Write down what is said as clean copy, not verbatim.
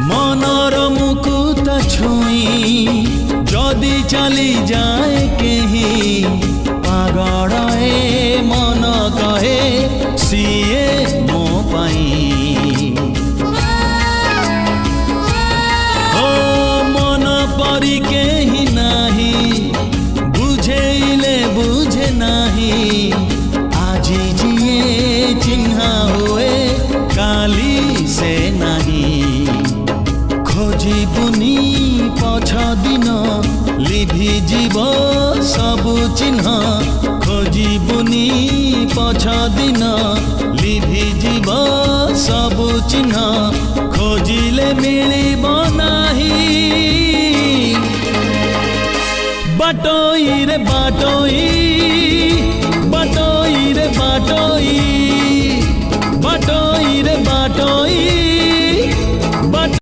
मनर मुकुता छुई जदि चली जाए केही पागल ए मन कहे सीए मो पाई ओ मन परी केही नाही बुझेले बुझे नाही आजी जिए चिन्हा हुए काली से नहीं खोजी बुनी पछ दिन लिभि जीव सबु चिन्ह खोजी बुनी पछ दिन लिभि जीव सबु चिन्ह खोजिले मिलिब नाही बाटोई रे बाटोई बाटोई रे बाटोई।